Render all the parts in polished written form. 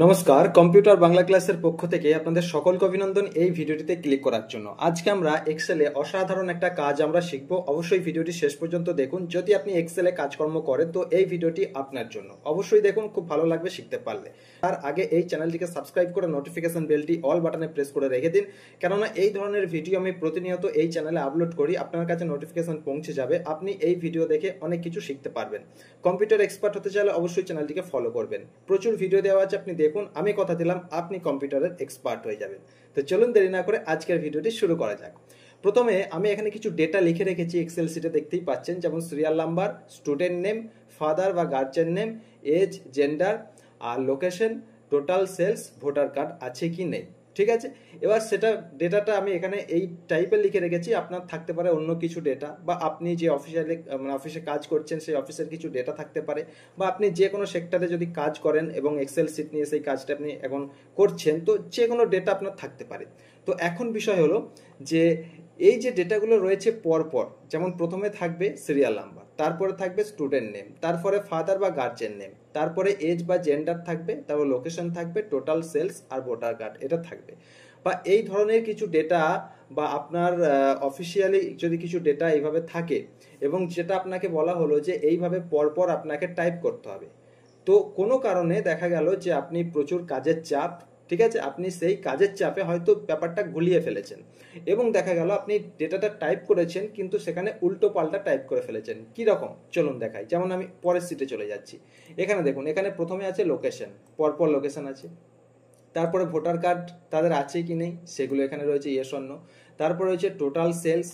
নমস্কার, কম্পিউটার বাংলা ক্লাসের পক্ষ থেকে আপনাদের সকলকে অভিনন্দন এই ভিডিওটিতে ক্লিক করার জন্য। আজকে আমরা এক্সেলে অসাধারণ একটা কাজ আমরা শিখব। অবশ্যই ভিডিওটি শেষ পর্যন্ত দেখুন। যদি আপনি এক্সেলে কাজকর্ম করেন তো এই ভিডিওটি আপনার জন্য। অবশ্যই দেখুন, খুব ভালো লাগবে শিখতে পারলে। তার আগে এই চ্যানেলটিকে সাবস্ক্রাইব করে নোটিফিকেশন বেলটি অল বাটনে প্রেস করে রেখে দিন, কেননা এই ধরনের ভিডিও আমি প্রতিনিয়ত এই চ্যানেলে আপলোড করি। আপনার কাছে নোটিফিকেশন পৌঁছে যাবে, আপনি এই ভিডিও দেখে অনেক কিছু শিখতে পারবেন। কম্পিউটার এক্সপার্ট হতে চাইলে অবশ্যই চ্যানেলটিকে ফলো করবেন। প্রচুর ভিডিও দেওয়া আছে, আপনি দেখুন। আমি কথা দিলাম আপনি কম্পিউটারের এক্সপার্ট হয়ে যাবেন। তো চলুন দেরি না করে আজকের ভিডিওটি শুরু করা যাক। প্রথমে আমি এখানে কিছু ডেটা লিখে রেখেছি এক্সেল শিটে, দেখতেই পাচ্ছেন, যেমন serial number, student name, father বা গার্জিয়ান নেম, এজ, জেন্ডার, আর location, total sales, voter card আছে কি নেই। ঠিক আছে, এবার সেটা ডেটাটা আমি এখানে এই টাইপের লিখে রেখেছি। আপনার থাকতে পারে অন্য কিছু ডেটা, বা আপনি যে অফিসে কাজ করছেন সেই অফিসের কিছু ডেটা থাকতে পারে, বা আপনি যে কোনো সেক্টরে যদি কাজ করেন এবং এক্সেল শিট নিয়ে সেই কাজটা আপনি এখন করছেন, তো যে কোনো ডেটা আপনার থাকতে পারে। তো এখন বিষয় হলো যে এই যে ডেটাগুলো রয়েছে পরপর, যেমন প্রথমে থাকবে সিরিয়াল নাম্বার, তারপরে থাকবে স্টুডেন্ট নেম, তারপরে ফাদার বা গার্জিয়ান নেম, তারপরে এজ বা জেন্ডার থাকবে, তারপর লোকেশন থাকবে, টোটাল সেলস আর ভোটার কার্ড এটা থাকবে। বা এই ধরনের কিছু ডেটা, বা আপনার অফিসিয়ালি যদি কিছু ডেটা এইভাবে থাকে, এবং যেটা আপনাকে বলা হলো যে এইভাবে পরপর আপনাকে টাইপ করতে হবে। তো কোনো কারণে দেখা গেল যে আপনি প্রচুর কাজের চাপ, ঠিক আছে, আপনি সেই কাজের চাপে হয়তো ব্যাপারটা গুলিয়ে ফেলেছেন, এবং দেখা গেল আপনি ডেটাটা টাইপ করেছেন কিন্তু সেখানে উল্টো পাল্টা টাইপ করে ফেলেছেন। কি রকম চলুন দেখাই। যেমন আমি পরের সিটে চলে যাচ্ছি। এখানে দেখুন, এখানে প্রথমে আছে লোকেশন, পরপর লোকেশন আছে। তারপরে ভোটার কার্ড তাদের আছে কি নেই সেগুলো এখানে রয়েছে, ইয়েস অর নো। তারপরে রয়েছে টোটাল সেলস,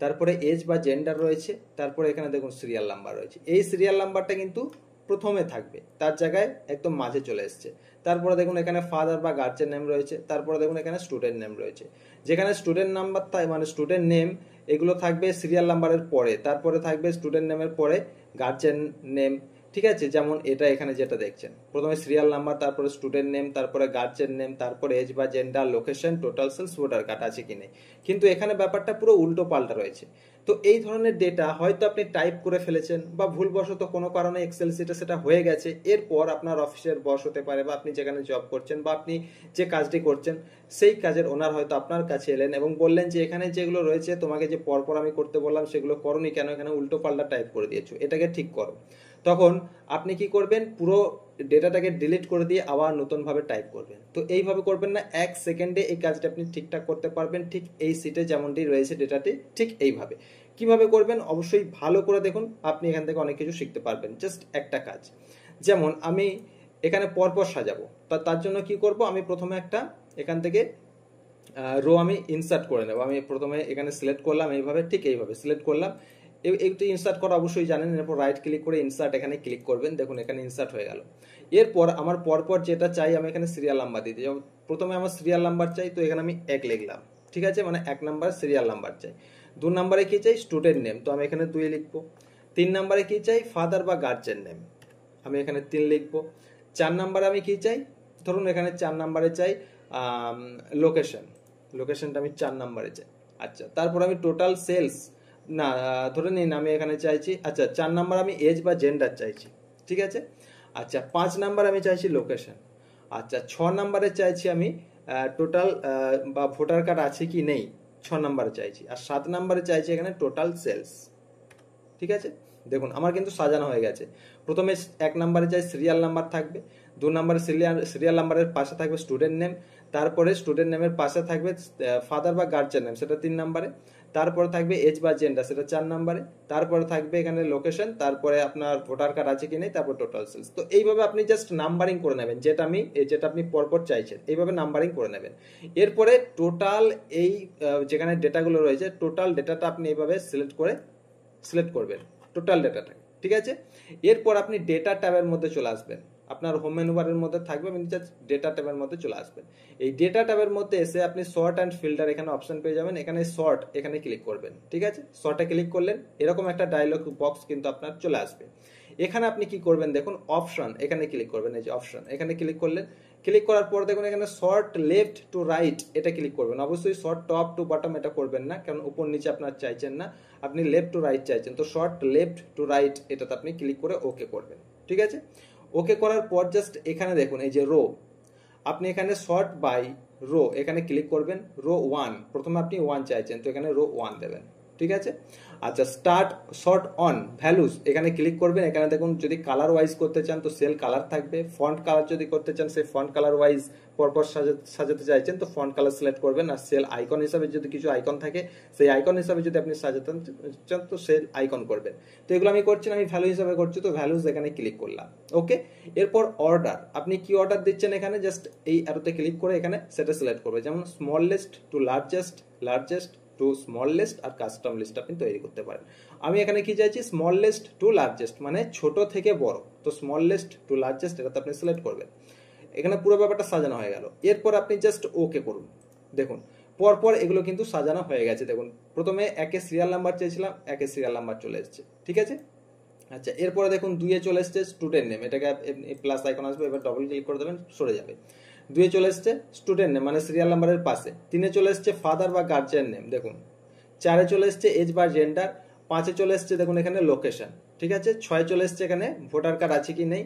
তারপরে এজ বা জেন্ডার রয়েছে, তারপরে এখানে দেখুন সিরিয়াল নাম্বার রয়েছে। এই সিরিয়াল নাম্বারটা কিন্তু প্রথমে থাকবে, তার জায়গায় একদম মাঝে চলে এসছে। তারপরে দেখুন এখানে ফাদার বা গার্জিয়ান নেম রয়েছে, তারপরে দেখুন এখানে স্টুডেন্ট নেম রয়েছে। যেখানে স্টুডেন্ট নাম্বার মানে স্টুডেন্ট নেম এগুলো থাকবে সিরিয়াল নাম্বারের পরে, তারপরে থাকবে স্টুডেন্ট নেমের পরে গার্জিয়ান নেম। ঠিক আছে, যেমন এটা এখানে যেটা দেখছেন, প্রথমে সিরিয়াল নাম্বার, তারপরে স্টুডেন্ট নেম, তারপরে গার্জিয়ান নেম, তারপরে এজ বা gender, location, total sales, voter card আছে কি নেই। কিন্তু এখানে ব্যাপারটা পুরো উল্টো পাল্টা রয়েছে। তো এই ধরনের ডেটা হয়তো আপনি টাইপ করে ফেলেছেন, বা ভুলবশত কোনো কারণে এক্সেল শিটে সেটা হয়ে গেছে। এরপর আপনার অফিসের বস হতে পারে, বা আপনি যেখানে জব করছেন, বা আপনি যে কাজটি করছেন সেই কাজের ওনার হয়তো আপনার কাছে এলেন এবং বললেন যে এখানে যেগুলো রয়েছে তোমাকে যে পরপর আমি করতে বললাম সেগুলো করোনি কেন, এখানে উল্টো পাল্টা টাইপ করে দিয়েছো, এটাকে ঠিক করো। তখন আপনি কি করবেন, পুরো ডেটাটাকে ডিলিট করে দিয়ে আবার নতুনভাবে টাইপ করবেন। তো এইভাবে করবেন না, 1 সেকেন্ডে এই কাজটা আপনি ঠিকঠাক করতে পারবেন। ঠিক এই সিটে যেমনটি রয়েছে ডেটাটি, ঠিক এইভাবে কিভাবে করবেন অবশ্যই ভালো করে দেখুন, আপনি এখান থেকে অনেক কিছু শিখতে পারবেন। জাস্ট একটা কাজ, যেমন আমি এখানে পরপর সাজাবো, তার জন্য কি করব, আমি প্রথমে একটা এখান থেকে রো আমি ইনসার্ট করে নেব। আমি প্রথমে এখানে সিলেক্ট করলাম এইভাবে, ঠিক এইভাবে সিলেক্ট করলাম। একটু ইনসার্ট করা অবশ্যই জানেন। এরপর রাইট ক্লিক করে ইনসার্ট এখানে ক্লিক করবেন, দেখুন এখানে ইনসার্ট হয়ে গেল। এরপর আমার পরপর যেটা চাই আমি এখানে সিরিয়াল নাম্বার দিতে, যেমন প্রথমে আমার সিরিয়াল নাম্বার চাই, তো এখানে আমি 1 লিখলাম। ঠিক আছে, মানে 1 নাম্বার সিরিয়াল নাম্বার চাই। 2 নাম্বারে কি চাই, স্টুডেন্ট নেম, তো আমি এখানে 2 লিখবো। 3 নাম্বারে কি চাই, ফাদার বা গার্জিয়ান নেম, আমি এখানে 3 লিখবো। 4 নাম্বারে আমি কি চাই, ধরুন এখানে 4 নাম্বারে চাই লোকেশন, লোকেশনটা আমি 4 নাম্বারে চাই। আচ্ছা, তারপর আমি টোটাল সেলস, না ধরে নিন আমি এখানে চাইছি, আচ্ছা 4 নাম্বার আমি এজ বা জেন্ডার চাইছি। ঠিক আছে, আচ্ছা 5 নাম্বার আমি চাইছি লোকেশন। আচ্ছা 6 নাম্বারে চাইছি আমি টোটাল বা ভোটার কার্ড আছে কি নেই, 6 নাম্বারে চাইছি। আর 7 নাম্বারে চাইছি এখানে টোটাল সেলস। ঠিক আছে, দেখুন আমার কিন্তু সাজানো হয়ে গেছে। প্রথমে 1 নাম্বারে চাই সিরিয়াল নাম্বার থাকবে, 2 নাম্বারে সিরিয়াল নাম্বারের পাশে থাকবে স্টুডেন্ট নেম, তারপরে স্টুডেন্ট নেমের পাশে থাকবে ফাদার বা গার্জিয়ান নেম, সেটা 3 নাম্বারে, তারপরে থাকবে এজ বা জেন্ডার, সেটা 4 নাম্বারে, তারপরে থাকবে এখানে লোকেশন, তারপরে আপনার ভোটার কার্ড আছে কি নেই, তারপর টোটাল সেলস। তো এইভাবে আপনি জাস্ট নাম্বারিং করে নেবেন, যেটা আপনি পরপর চাইছেন এইভাবে নাম্বারিং করে নেবেন। এরপরে টোটাল এই যেখানে ডেটাগুলো রয়েছে টোটাল ডেটাটা আপনি এইভাবে সিলেক্ট করবেন টোটাল ডেটাটা। ঠিক আছে, এরপর আপনি ডেটা ট্যাবের মধ্যে চলে আসবেন। আপনার হোম মেনু বারের মধ্যে থাকবে, আপনি জাস্ট ডেটা ট্যাবের মধ্যে চলে আসবেন। এই ডেটা ট্যাবের মধ্যে এসে আপনি সর্ট অ্যান্ড ফিল্টার এখানে অপশন পেয়ে যাবেন। এখানে সর্ট এখানে ক্লিক করবেন। ঠিক আছে, সর্টে ক্লিক করলেন, এরকম একটা ডায়লগ বক্স কিন্তু আপনার চলে আসবে। এখানে আপনি কি করবেন দেখুন, অপশন এখানে ক্লিক করবেন। এই যে অপশন এখানে ক্লিক করলেন, ক্লিক করার পর দেখুন এখানে শর্ট লেফট টু রাইট এটা ক্লিক করবেন। অবশ্যই শর্ট টপ টু বটম এটা করবেন না, কারণ উপর নিচে আপনার চাইছেন না, আপনি লেফট টু রাইট চাইছেন। তো শর্ট লেফট টু রাইট এটাতে আপনি ক্লিক করে ওকে করবেন। ঠিক আছে, ওকে করার পর জাস্ট এখানে দেখুন এই যে রো, আপনি এখানে সর্ট বাই রো এখানে ক্লিক করবেন, রো 1 প্রথমে আপনি 1 চাইছেন তো এখানে রো 1 দেবেন, ঠিক আছে। আচ্ছা, স্টার্ট সর্ট অন ভ্যালুস এখানে ক্লিক করবেন। এখানে দেখুন যদি কালার ওয়াইজ করতে চান তো সেল কালার থাকবে, ফন্ট কালার যদি করতে চান সেই ফন্ট কালার ওয়াইজ পরপর সাজাতে চাইছেন তো ফন্ট কালার সিলেক্ট করবেন, আর সেল আইকন হিসাবে যদি কিছু আইকন থাকে সেই আইকন হিসাবে যদি আপনি সাজাতে চান তো সেল আইকন করবেন। তো এগুলো আমি করছি না, আমি ভ্যালু হিসাবে করছি তো ভ্যালুস এখানে ক্লিক করলাম, ওকে। এরপর অর্ডার, আপনি কি অর্ডার দিচ্ছেন এখানে জাস্ট এই অ্যারোতে ক্লিক করে এখানে সেটা সিলেক্ট করবে, যেমন smallest to largest, largest to smallest আর কাস্টম লিস্ট আপনি তৈরি করতে পারেন। আমি এখানে কি চাইছি স্মলেস্ট টু লার্জেস্ট মানে ছোট থেকে বড়, তো স্মলেস্ট টু লার্জেস্ট এটাতে আপনি সিলেক্ট করবেন। এখানে পুরো ব্যাপারটা সাজানো হয়ে গেল। এরপর আপনি জাস্ট ওকে করুন। দেখুন পরপর এগুলো কিন্তু সাজানো হয়ে গেছে। দেখুন প্রথমে একে সিরিয়াল নাম্বার চেয়েছিলাম, একে সিরিয়াল নাম্বার চলে এসেছে, ঠিক আছে। আচ্ছা, এরপরে দেখুন 2 চলে এসছে স্টুডেন্ট নেম, এটাকে প্লাস আইকন আসবে, এবার ডবল ক্লিক করে দেবেন, সরে যাবে। 2 চলে এসছে স্টুডেন্ট নেম মানে সিরিয়াল নাম্বারের পাশে। 3 চলে এসছে ফাদার বা গার্জিয়ান নেম, দেখুন। 4 চলে এসছে এজ বা জেন্ডার। 5 চলে এসছে দেখুন এখানে লোকেশন, ঠিক আছে। 6 চলে এসছে এখানে ভোটার কার্ড আছে কি নেই,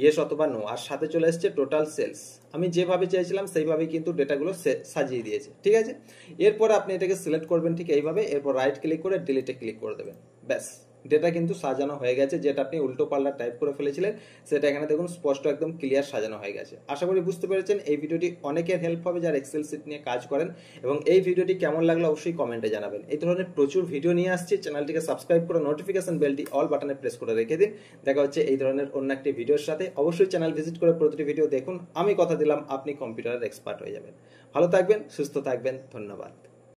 ইয়েস অথবা নো। আর 7 চলে এসছে টোটাল সেলস। আমি যেভাবে চেয়েছিলাম সেইভাবেই কিন্তু ডেটাগুলো সাজিয়ে দিয়েছে, ঠিক আছে। এরপর আপনি এটাকে সিলেক্ট করবেন ঠিক এইভাবে, এরপর রাইট ক্লিক করে ডিলিটে ক্লিক করে দেবেন, ব্যাস ডেটা কিন্তু সাজানো হয়ে গেছে। যেটা আপনি উল্টো পাল্টা টাইপ করে ফেলেছিলেন সেটা এখানে দেখুন স্পষ্ট একদম ক্লিয়ার সাজানো হয়ে গেছে। আশা করি বুঝতে পেরেছেন। এই ভিডিওটি অনেকের হেল্প হবে যারা এক্সেল শিট নিয়ে কাজ করেন, এবং এই ভিডিওটি কেমন লাগলো অবশ্যই কমেন্টে জানাবেন। এই ধরনের প্রচুর ভিডিও নিয়ে আসছি, চ্যানেলটিকে সাবস্ক্রাইব করে নোটিফিকেশন বেলটি অল বাটনে প্রেস করে রেখে দিন। দেখা হচ্ছে এই ধরনের অন্য একটি ভিডিওর সাথে। অবশ্যই চ্যানেল ভিজিট করে প্রতিটি ভিডিও দেখুন। আমি কথা দিলাম আপনি কম্পিউটারের এক্সপার্ট হয়ে যাবেন। ভালো থাকবেন, সুস্থ থাকবেন, ধন্যবাদ।